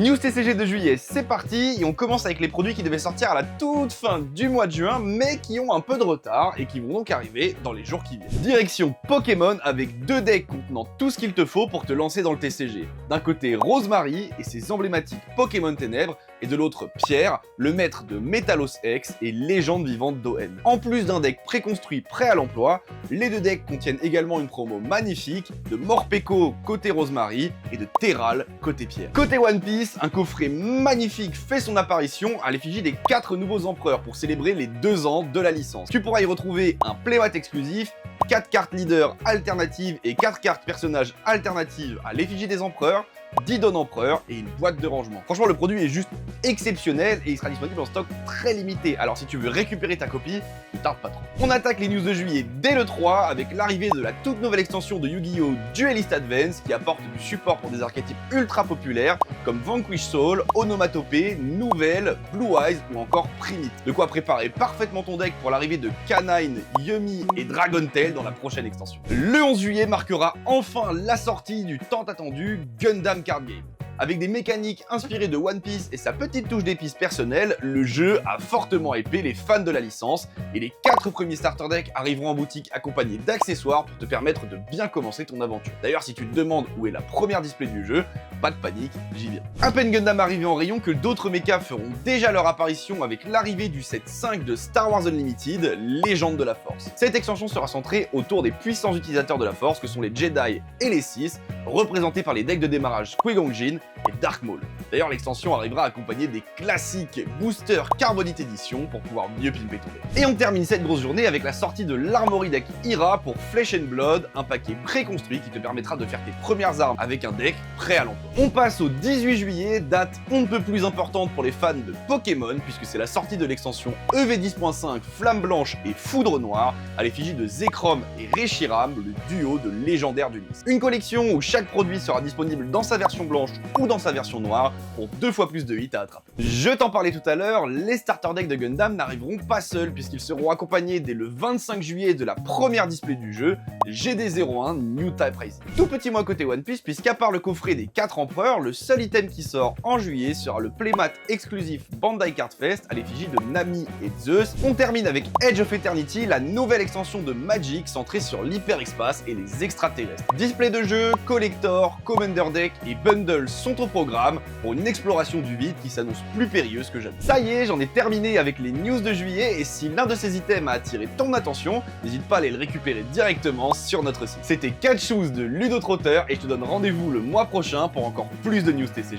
News TCG de juillet, c'est parti et on commence avec les produits qui devaient sortir à la toute fin du mois de juin mais qui ont un peu de retard et qui vont donc arriver dans les jours qui viennent. Direction Pokémon avec 2 decks contenant tout ce qu'il te faut pour te lancer dans le TCG. D'un côté Rosemary et ses emblématiques Pokémon Ténèbres et de l'autre Pierre, le maître de Metalos X et légende vivante d'ON. En plus d'un deck préconstruit prêt à l'emploi, les 2 decks contiennent également une promo magnifique de Morpeko côté Rosemary et de Terral côté Pierre. Côté One Piece, un coffret magnifique fait son apparition à l'effigie des 4 nouveaux empereurs pour célébrer les 2 ans de la licence. Tu pourras y retrouver un playmat exclusif, 4 cartes leaders alternatives et 4 cartes personnages alternatives à l'effigie des empereurs, 10 dons empereurs et une boîte de rangement. Franchement, le produit est juste exceptionnel et il sera disponible en stock très limité. Alors si tu veux récupérer ta copie, ne tarde pas trop. On attaque les news de juillet dès le 3 avec l'arrivée de la toute nouvelle extension de Yu-Gi-Oh! Duelist Advance qui apporte du support pour des archétypes ultra populaires comme Vanquish Soul, Onomatopée, Nouvelle, Blue Eyes ou encore Primite. De quoi préparer parfaitement ton deck pour l'arrivée de Canine, Yumi et Dragon Tail dans la prochaine extension. Le 11 juillet marquera enfin la sortie du tant attendu Gundam Card Game. Avec des mécaniques inspirées de One Piece et sa petite touche d'épices personnelle, le jeu a fortement hypé les fans de la licence et les 4 premiers starter decks arriveront en boutique accompagnés d'accessoires pour te permettre de bien commencer ton aventure. D'ailleurs, si tu te demandes où est la première display du jeu, pas de panique, j'y viens. À peine Gundam arrivé en rayon que d'autres mechas feront déjà leur apparition avec l'arrivée du set 5 de Star Wars Unlimited, Légende de la Force. Cette extension sera centrée autour des puissants utilisateurs de la Force que sont les Jedi et les Sith, représentés par les decks de démarrage Qui-Gon Jinn et Dark Maul. D'ailleurs, l'extension arrivera accompagnée des classiques boosters Carbonite Edition pour pouvoir mieux pimper ton deck. Et on termine cette grosse journée avec la sortie de l'Armory Deck Ira pour Flesh and Blood, un paquet préconstruit qui te permettra de faire tes premières armes avec un deck prêt à l'emploi. On passe au 18 juillet, date on ne peut plus importante pour les fans de Pokémon puisque c'est la sortie de l'extension EV10.5 Flamme Blanche et Foudre Noire à l'effigie de Zekrom et Reshiram, le duo de légendaires du Nice. Une collection où chaque produit sera disponible dans sa version blanche ou dans sa version noire pour 2 fois plus de hits à attraper. Je t'en parlais tout à l'heure, les starter decks de Gundam n'arriveront pas seuls puisqu'ils seront accompagnés dès le 25 juillet de la première display du jeu, GD01 New Type Racing. Tout petit mois côté One Piece puisqu'à part le coffret des 4 empereurs, le seul item qui sort en juillet sera le playmat exclusif Bandai Card Fest à l'effigie de Nami et Zeus. On termine avec Edge of Eternity, la nouvelle extension de Magic centrée sur l'hyperespace et les extraterrestres. Display de jeu, collector, commander deck et bundle sont au programme pour une exploration du vide qui s'annonce plus périlleuse que jamais. Ça y est, j'en ai terminé avec les news de juillet et si l'un de ces items a attiré ton attention, n'hésite pas à aller le récupérer directement sur notre site. C'était 4 Shoes de Ludo Trotter et je te donne rendez-vous le mois prochain pour encore plus de news TCG.